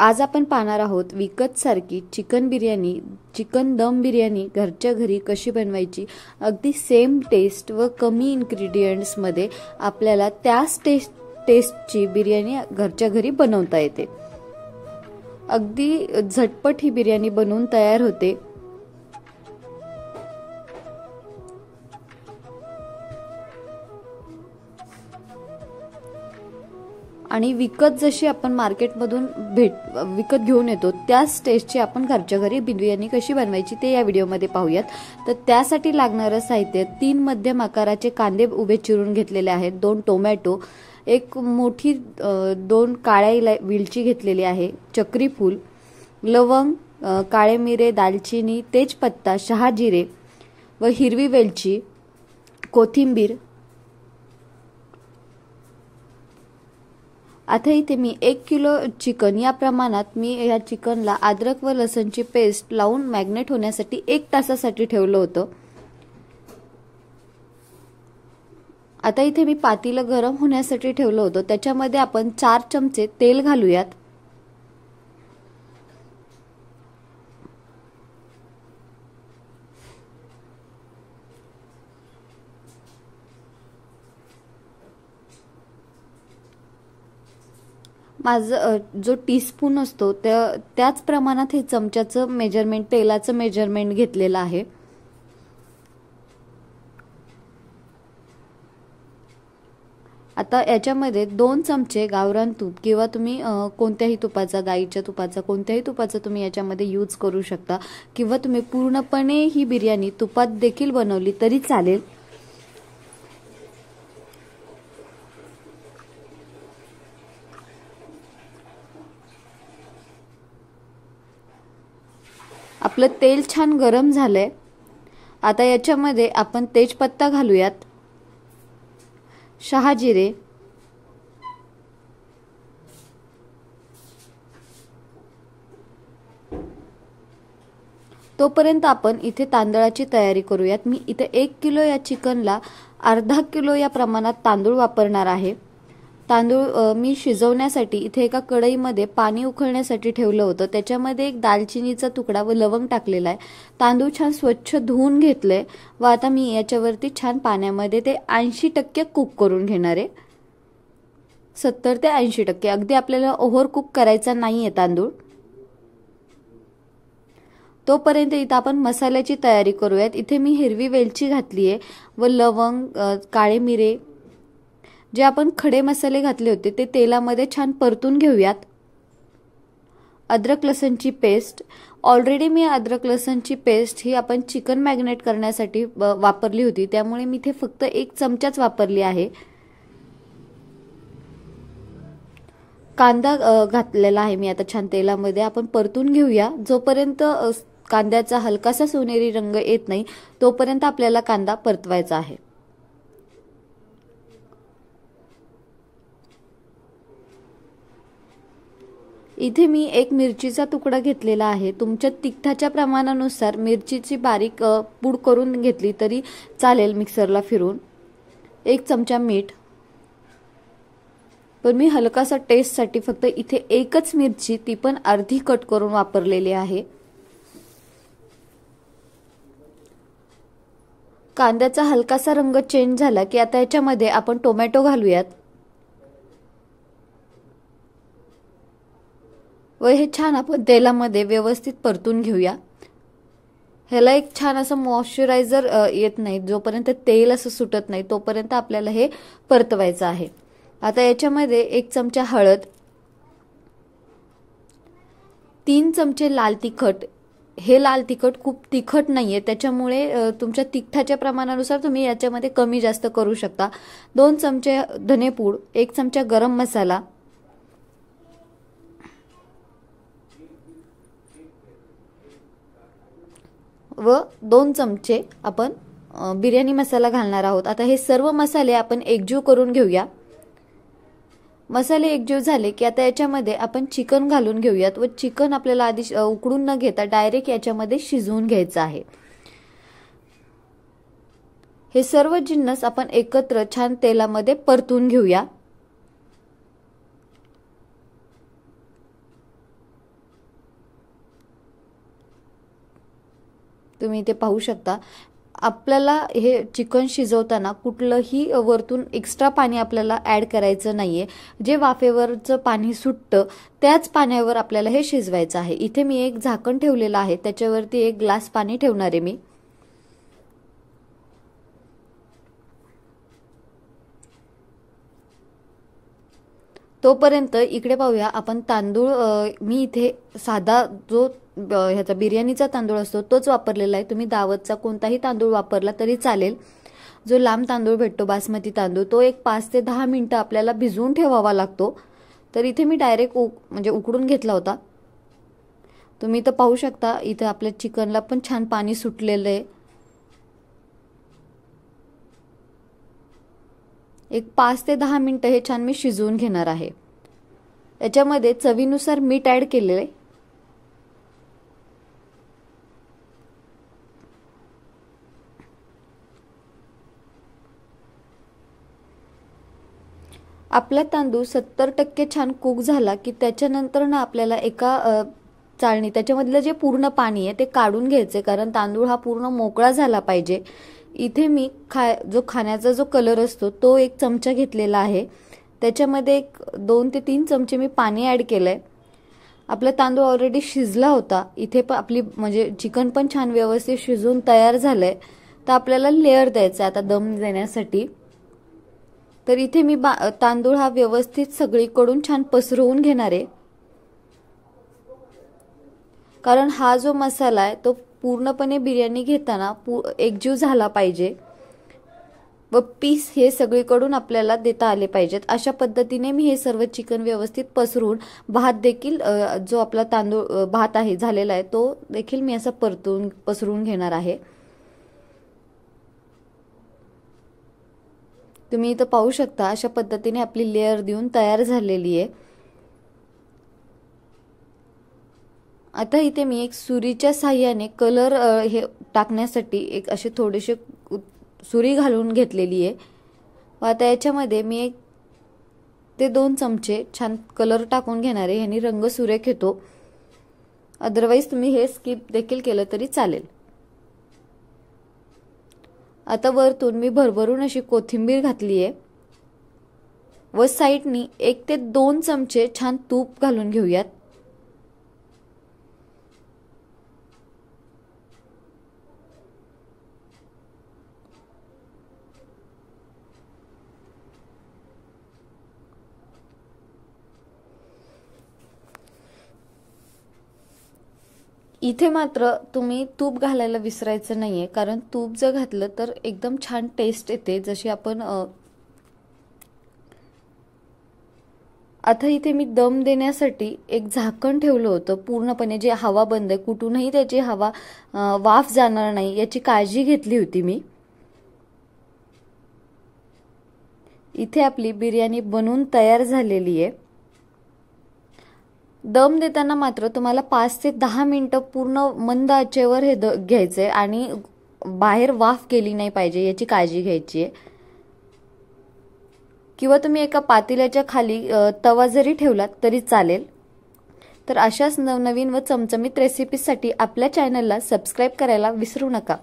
आज आपण पाहणार आहोत विकत सारखी चिकन बिर्याणी, चिकन दम बिर्याणी घरच्या घरी कशी बनवायची। अगदी सेम टेस्ट व कमी इन्ग्रेडियंट्स मध्ये आपल्याला त्याच टेस्टची बिर्याणी घरच्या घरी बनवता येते। अगदी झटपट ही बिर्याणी बनवून तयार होते। आणि विकत जशी आपण मार्केटमधून विकत घेऊन येतो त्याच टेस्टची आपण घरच्या घरी बिर्याणी कशी बनवायची ते या व्हिडिओमध्ये पाहूयात। तर त्यासाठी लागणारे साहित्य 3 मध्यम आकाराचे कांदे उभे चिरून घेतलेले आहेत, 2 टोमॅटो, एक मोठी 2 काळ्या वेलची घेतलेली आहे, चक्री फूल, लवंग, काळे मिरे, दालचिनी, तेजपत्ता, शहाजिरे व हिरवी वेलची, कोथिंबीर। आता इथे मी 1 किलो चिकन या प्रमाणात मी या चिकनला अद्रक व लसणची पेस्ट लावून मॅग्नेट होण्यासाठी 1 तासासाठी ठेवलं होतं। आता इथे मी पातेलं गरम होण्यासाठी ठेवलं होतं, त्याच्यामध्ये आपण 4 चमचे तेल घालूयात। माझं जो टीस्पून असतो त्याच प्रमाणात हे चमच्याचं मेजरमेंट, तेलाचं मेजरमेंट घेतलेलं आहे। आता याच्यामध्ये 2 चमचे गावरान तूप किंवा तुम्ही कोणत्याही तुपाचा, गाईच्या तुपाचा, कोणत्याही तुपाचा तुम्ही याच्यामध्ये यूज करू शकता किंवा तुम्ही पूर्णपणे ही बिर्याणी तुपात देखील बनवली तरी चालेल। आपलं तेल छान गरम झालंय। आता याच्यामध्ये आपण तेजपत्ता घालूयात, शहाजिरे, तोपर्यंत आपण इथे तांदळाची तयारी करूयात। मी इथे 1 किलो या चिकनला अर्धा किलो या प्रमाणात तांदूळ वापरणार आहे। तांदूळ मी शिजवण्यासाठी इथे एका कढईमध्ये पाणी उकळण्यासाठी ठेवलं होतं, त्याच्यामध्ये एक दालचिनीचा तुकडा व लवंग टाकलेला आहे। तांदूळ छान स्वच्छ धुवून घेतले व आता मी याच्यावरती छान पाण्यामध्ये ते 80% कुक करून घेणार आहे। 70 ते 80%, अगदी आपल्याला ओव्हर कुक करायचा नाहीये तांदूळ। तोपर्यंत इथे आपण मसाल्याची तयारी करूयात। इथे मी हिरवी वेलची घातली आहे व लवंग, काळे मिरे, जे आपण खडे मसाले घातले होते ते तेलामध्ये छान परतून घेऊयात। अद्रक लसणची पेस्ट, ऑलरेडी मी अद्रक लसणची पेस्ट ही आपण चिकन मॅग्नेट करण्यासाठी वापरली होती, त्यामुळे मी इथे फक्त 1 चमचाच वापरली आहे। कांदा घातलेला आहे मी आता छान तेलामध्ये, आपण परतून घेऊया। जोपर्यंत कांद्याचा हलकासा सोनेरी रंग येत नाही तोपर्यंत आपल्याला कांदा परतवायचा आहे। इथे मी 1 मिरचीचा तुकडा घेतलेला आहे। तुमच्या तिखटाच्या प्रमाणानुसार मिरचीची बारीक पूड करून घेतली तरी चालेल मिक्सरला फिरून। 1 चमचा मीठ, पण मी हलकासा टेस्टसाठी फक्त इथे 1च मिरची, ती पण अर्धी कट करून वापरलेली आहे। कांद्याचा हलकासा रंग चेंज झाला की आता याच्यामध्ये आपण टोमॅटो घालूयात व हे छान आपण तेलामध्ये व्यवस्थित परतून घेऊया। ह्याला एक छान असं मॉइश्चरायझर येत नाही, जोपर्यंत तेल असं सुटत नाही तोपर्यंत आपल्याला हे परतवायचं आहे। आता याच्यामध्ये 1 चमचा हळद, 3 चमचे लाल तिखट, हे लाल तिखट खूप तिखट नाहीये त्याच्यामुळे तुमच्या तिखटाच्या प्रमाणानुसार तुम्ही याच्यामध्ये कमी जास्त करू शकता। 2 चमचे धनेपूड, 1 चमचा गरम मसाला व 2 चमचे आपण बिर्याणी मसाला घालणार आहोत। आता हे सर्व मसाले आपण एकजीव करून घेऊया। मसाले एकजीव झाले की आता याच्यामध्ये आपण चिकन घालून घेऊयात व चिकन आपल्याला आधी उकडून न घेता डायरेक्ट याच्यामध्ये शिजवून घ्यायचं आहे। हे सर्व जिन्नस आपण एकत्र छान तेलामध्ये परतून घेऊया। तुम्ही इथे पाहू शकता. आपल्याला हे चिकन शिजवताना कुठलंही वरतून एक्स्ट्रा पाणी आपल्याला ॲड करायचं नाहीये. जे वाफेवरचं पाणी सुटतं त्याच पाण्यावर आपल्याला हे शिजवायचं आहे. इथे मी एक झाकण ठेवलेलं आहे, त्याच्यावरती एक ग्लास पाणी ठेवणार आहे मी. तोपर्यंत इकडे पाहूया आपण तांदूळ. मी इथे साधा जो ह्याचा बिर्याणीचा तांदूळ असतो तोच वापरलेला आहे. तुम्ही दावतचा कोणताही तांदूळ वापरला तरी चालेल. जो लांब तांदूळ भेटतो बासमती तांदूळ, तो एक 5 ते 10 मिनिटं आपल्याला भिजवून ठेवावा लागतो. तर इथे मी डायरेक्ट म्हणजे उकडून घेतला होता. तुम्ही इथं पाहू शकता, इथं आपल्या चिकनला पण छान पाणी सुटलेलं आहे. एक 5 ते 10 मिनिटं हे छान मी शिजवून घेणार आहे. याच्यामध्ये चवीनुसार मीठ ॲड केलेलं आहे. आपला तांदूळ 70% छान कुक झाला की त्याच्यानंतर ना आपल्याला एका चाळणी त्याच्यामधलं जे पूर्ण पाणी आहे ते काढून घ्यायचे, कारण तांदूळ हा पूर्ण मोकळा झाला पाहिजे. इथे मी जो खाण्याचा जो कलर असतो तो 1 चमचा घेतलेला आहे. त्याच्यामध्ये 2 ते 3 चमचे मी पाणी ॲड केलंय. आपला तांदूळ ऑलरेडी शिजला होता. इथे पण आपली म्हणजे चिकन पण छान व्यवस्थित शिजून तयार झालंय. तर आपल्याला लेअर द्यायचा आता दम देण्यासाठी. तर इथे मी तांदूळ हा व्यवस्थित सगळीकडून छान पसरवून घेणार आहे, कारण हा जो मसाला आहे तो पूर्णपणे बिर्याणी घेताना एकजीव झाला पाहिजे व पीस हे सगळीकडून आपल्याला देता आले पाहिजेत. अशा पद्धतीने मी हे सर्व चिकन व्यवस्थित पसरून भात देखील जो आपला तांदूळ भात आहे झालेला आहे तो देखील मी असा पसरून घेणार आहे. तुम्ही इथं पाहू शकता अशा पद्धतीने आपली लेअर देऊन तयार झालेली आहे. आता इथे मी एक सुरीच्या साहाय्याने कलर हे टाकण्यासाठी एक असे थोडेसे सुरी घालून घेतलेली आहे. व आता याच्यामध्ये मी 1 ते 2 चमचे छान कलर टाकून घेणार आहे. ह्यानी रंग सुरेख येतो. अदरवाईज तुम्ही हे स्किप देखील केलं तरी चालेल. आता वरतून मी भरभरून अशी कोथिंबीर घातली आहे व साईडनी 1 ते 2 चमचे छान तूप घालून घेऊयात. इथे मात्र तुम्ही तूप घालायला विसरायचं नाहीये, कारण तूप जर घातलं तर एकदम छान टेस्ट येते. जशी आपण आता इथे मी दम देण्यासाठी एक झाकण ठेवलं होतं पूर्णपणे, जे हवा बंद आहे, कुठूनही त्याची हवा वाफ जाणार नाही याची काळजी घेतली होती मी. इथे आपली बिर्याणी बनवून तयार झालेली आहे. दम देताना मात्र तुम्हाला 5 ते 10 मिनिटं पूर्ण मंद आचेवर हे घ्यायचंय आणि बाहेर वाफ गेली नाही पाहिजे याची काळजी घ्यायची आहे. किंवा तुम्ही एका पातेल्याच्या खाली तवा जरी ठेवलात तरी चालेल. तर अशाच नवनवीन व चमचमीत रेसिपीसाठी आपल्या चॅनलला सबस्क्राईब करायला विसरू नका.